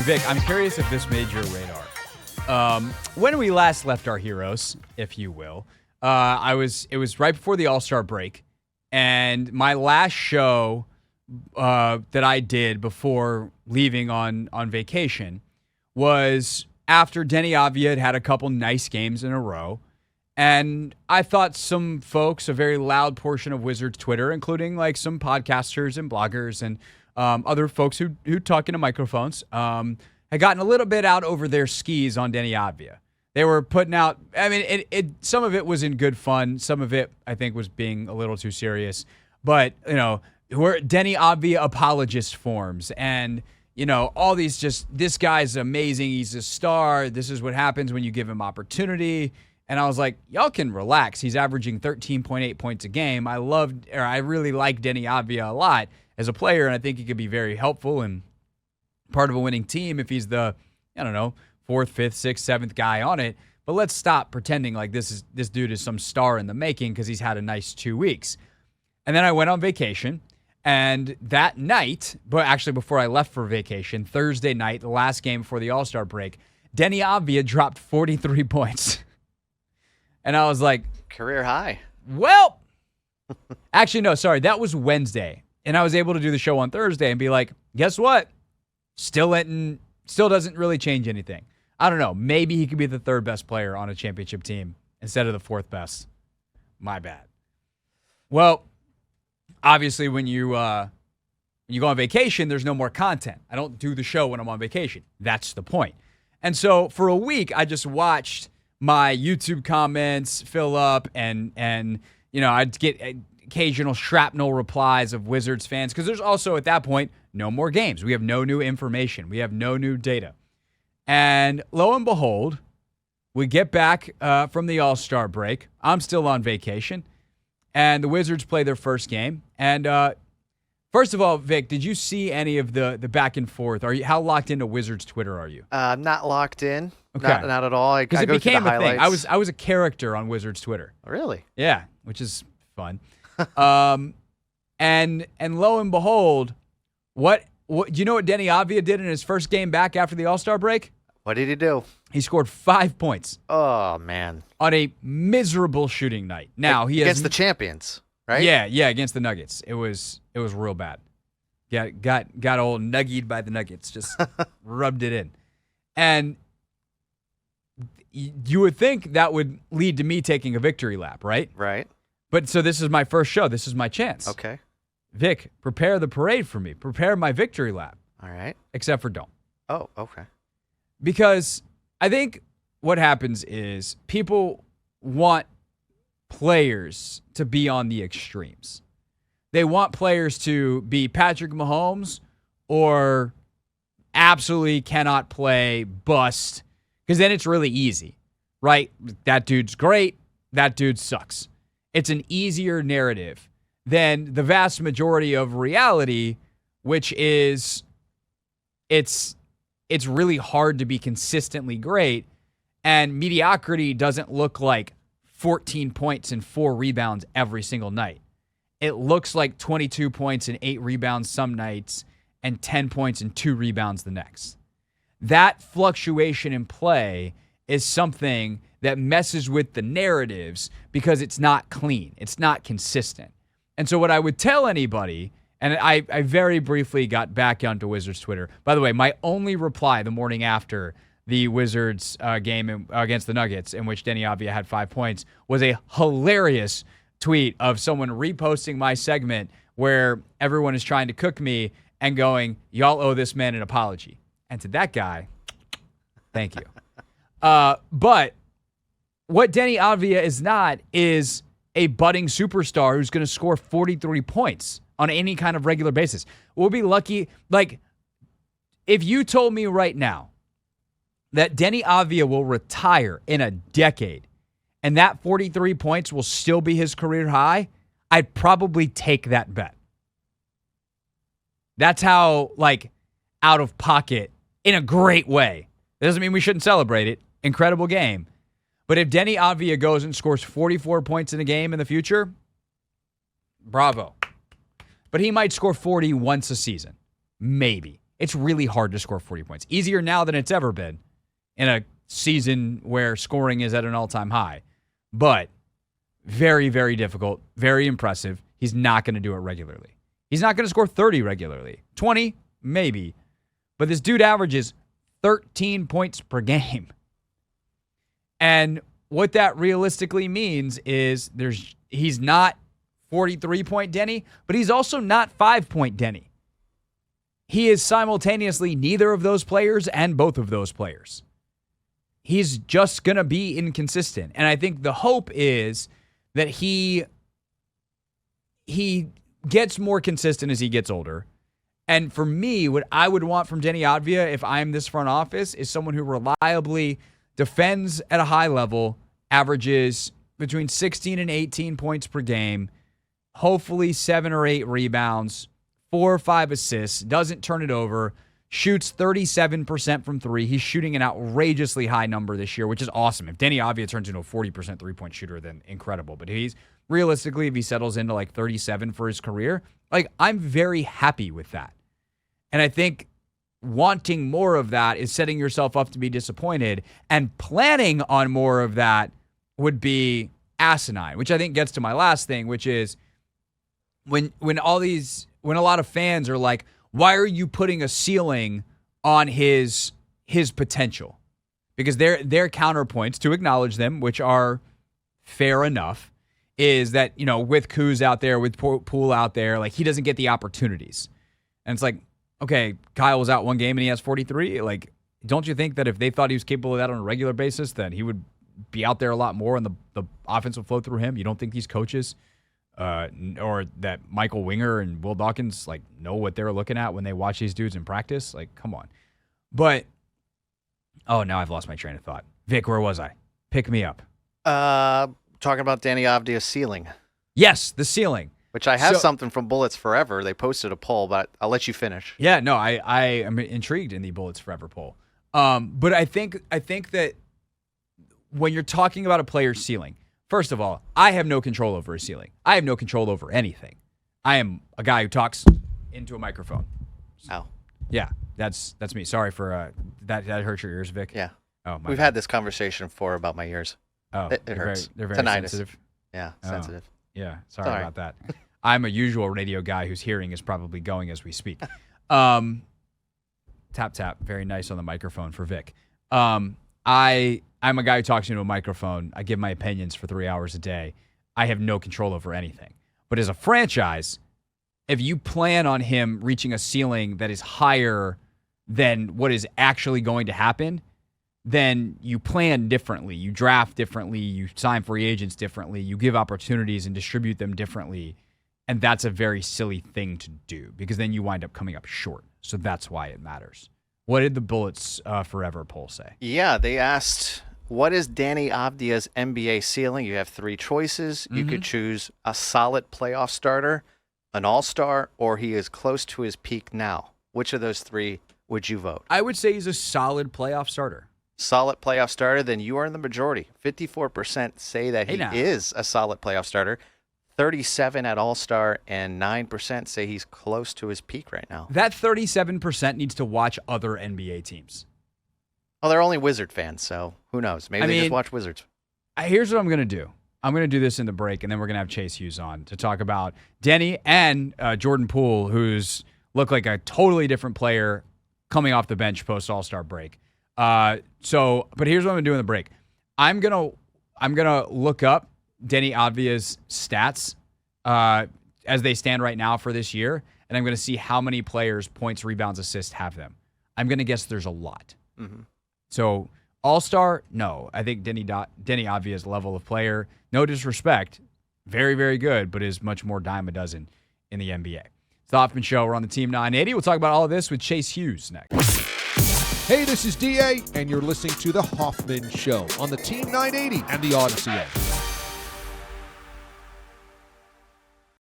Vic, I'm curious if this made your radar. When we last left our heroes, if you will, it was right before the All-Star break, and my last show that I did before leaving on vacation was after Deni Avdija had a couple nice games in a row. And I thought some folks, a very loud portion of Wizards Twitter, including like some podcasters and bloggers and other folks who talk into microphones, had gotten a little bit out over their skis on Deni Avdija. They were putting out, I mean, some of it was in good fun. Some of it, I think, was being a little too serious. But, we're Deni Avdija apologist forms and, all these this guy's amazing. He's a star. This is what happens when you give him opportunity. And I was like, y'all can relax. He's averaging 13.8 points a game. I really like Deni Avdija a lot as a player, and I think he could be very helpful and part of a winning team if he's the, fourth, fifth, sixth, seventh guy on it. But let's stop pretending like this dude is some star in the making because he's had a nice 2 weeks. And then I went on vacation, and that night, but actually before I left for vacation, Thursday night, the last game before the All-Star break, Deni Avdija dropped 43 points. And I was like, career high. Well, actually, no, sorry. That was Wednesday. And I was able to do the show on Thursday and be like, guess what? Still doesn't really change anything. I don't know. Maybe he could be the third best player on a championship team instead of the fourth best. My bad. Well, obviously, when you go on vacation, there's no more content. I don't do the show when I'm on vacation. That's the point. And so for a week, I just watched my YouTube comments fill up and I'd get occasional shrapnel replies of Wizards fans because there's also, at that point, no more games. We have no new information. We have no new data. And lo and behold, we get back from the All-Star break. I'm still on vacation. And the Wizards play their first game. And first of all, Vic, did you see any of the back and forth? How locked into Wizards Twitter are you? I'm not locked in. Okay. Not at all. Because it became a thing. I was a character on Wizards Twitter. Really? Yeah, which is fun. And lo and behold, what do you know what Deni Avdija did in his first game back after the All-Star break? What did he do? He scored 5 points. Oh, man. On a miserable shooting night. Now he against the champions, right? Yeah, against the Nuggets. It was real bad. Yeah, got old nuggied by the Nuggets. Just rubbed it in. And you would think that would lead to me taking a victory lap, right? Right. But so this is my first show. This is my chance. Okay. Vic, prepare the parade for me. Prepare my victory lap. All right. Except for don't. Oh, okay. Because I think what happens is people want players to be on the extremes. They want players to be Patrick Mahomes or absolutely cannot play, bust, because then it's really easy, right? That dude's great. That dude sucks. It's an easier narrative than the vast majority of reality, which is it's really hard to be consistently great, and mediocrity doesn't look like 14 points and 4 rebounds every single night. It looks like 22 points and 8 rebounds some nights and 10 points and 2 rebounds the next. That fluctuation in play is something that messes with the narratives because it's not clean. It's not consistent. And so what I would tell anybody, and I very briefly got back onto Wizards Twitter. By the way, my only reply the morning after the Wizards game against the Nuggets, in which Deni Avdija had 5 points, was a hilarious tweet of someone reposting my segment where everyone is trying to cook me and going, y'all owe this man an apology. And to that guy, thank you. But what Deni Avdija is not is a budding superstar who's going to score 43 points on any kind of regular basis. We'll be lucky. Like, if you told me right now that Deni Avdija will retire in a decade and that 43 points will still be his career high, I'd probably take that bet. That's how, out of pocket, in a great way. It doesn't mean we shouldn't celebrate it. Incredible game. But if Deni Avdija goes and scores 44 points in a game in the future, bravo. But he might score 40 once a season. Maybe. It's really hard to score 40 points. Easier now than it's ever been in a season where scoring is at an all-time high. But very, very difficult, very impressive. He's not going to do it regularly. He's not going to score 30 regularly. 20, maybe. But this dude averages 13 points per game. And what that realistically means is he's not 43-point Deni, but he's also not 5-point Deni. He is simultaneously neither of those players and both of those players. He's just going to be inconsistent. And I think the hope is that he gets more consistent as he gets older. And for me, what I would want from Deni Avdija if I'm this front office is someone who reliably defends at a high level, averages between 16 and 18 points per game, hopefully 7 or 8 rebounds, 4 or 5 assists, doesn't turn it over, shoots 37% from 3. He's shooting an outrageously high number this year, which is awesome. If Deni Avdija turns into a 40% three-point shooter, then incredible. But he's realistically, if he settles into like 37 for his career, like I'm very happy with that. And I think wanting more of that is setting yourself up to be disappointed, and planning on more of that would be asinine, which I think gets to my last thing, which is when a lot of fans are like, why are you putting a ceiling on his potential? Because their counterpoints, to acknowledge them, which are fair enough, is that, you know, with Kuz out there, with Poole out there, like he doesn't get the opportunities. And it's like, okay, Kyle was out one game and he has 43. Like, don't you think that if they thought he was capable of that on a regular basis, then he would be out there a lot more and the offense would flow through him? You don't think these coaches or that Michael Winger and Will Dawkins like know what they're looking at when they watch these dudes in practice? Like, come on. But, oh, now I've lost my train of thought. Vic, where was I? Pick me up. Talking about Deni Avdija's ceiling. Yes, the ceiling. Which I have something from Bullets Forever. They posted a poll, but I'll let you finish. Yeah, no, I am intrigued in the Bullets Forever poll. But I think that when you're talking about a player's ceiling, first of all, I have no control over his ceiling. I have no control over anything. I am a guy who talks into a microphone. Oh. Yeah, that's me. Sorry for that hurt your ears, Vic. Yeah. Oh, We've had this conversation before about my ears. Oh, it hurts. They're very Tinnitus. sensitive. Yeah, sensitive. Yeah, sorry about that. I'm a usual radio guy whose hearing is probably going as we speak. Tap, tap. Very nice on the microphone for Vic. I'm a guy who talks into a microphone. I give my opinions for 3 hours a day. I have no control over anything. But as a franchise, if you plan on him reaching a ceiling that is higher than what is actually going to happen, then you plan differently. You draft differently. You sign free agents differently. You give opportunities and distribute them differently. And that's a very silly thing to do because then you wind up coming up short. So that's why it matters. What did the Bullets Forever poll say? Yeah, they asked, what is Deni Avdija's NBA ceiling? You have 3 choices. You could choose a solid playoff starter, an all-star, or he is close to his peak now. Which of those 3 would you vote? I would say he's a solid playoff starter. Solid playoff starter, then you are in the majority. 54% say that he is a solid playoff starter. 37 at All-Star, and 9% say he's close to his peak right now. That 37% needs to watch other NBA teams. Oh, they're only Wizard fans, so who knows? Maybe they just watch Wizards. Here's what I'm going to do. I'm going to do this in the break, and then we're going to have Chase Hughes on to talk about Deni and Jordan Poole, who's looked like a totally different player coming off the bench post-All-Star break. But here's what I'm going to do in the break. I'm going to look up Deni Avdija's stats as they stand right now for this year, and I'm going to see how many players, points, rebounds, assists have them. I'm going to guess there's a lot. Mm-hmm. So All-Star, no. I think Deni Avdija's level of player, no disrespect, very, very good, but is much more dime a dozen in the NBA. It's the Hoffman Show. We're on the Team 980. We'll talk about all of this with Chase Hughes next. Hey, this is DA, and you're listening to The Hoffman Show on the Team 980 and the Odyssey app.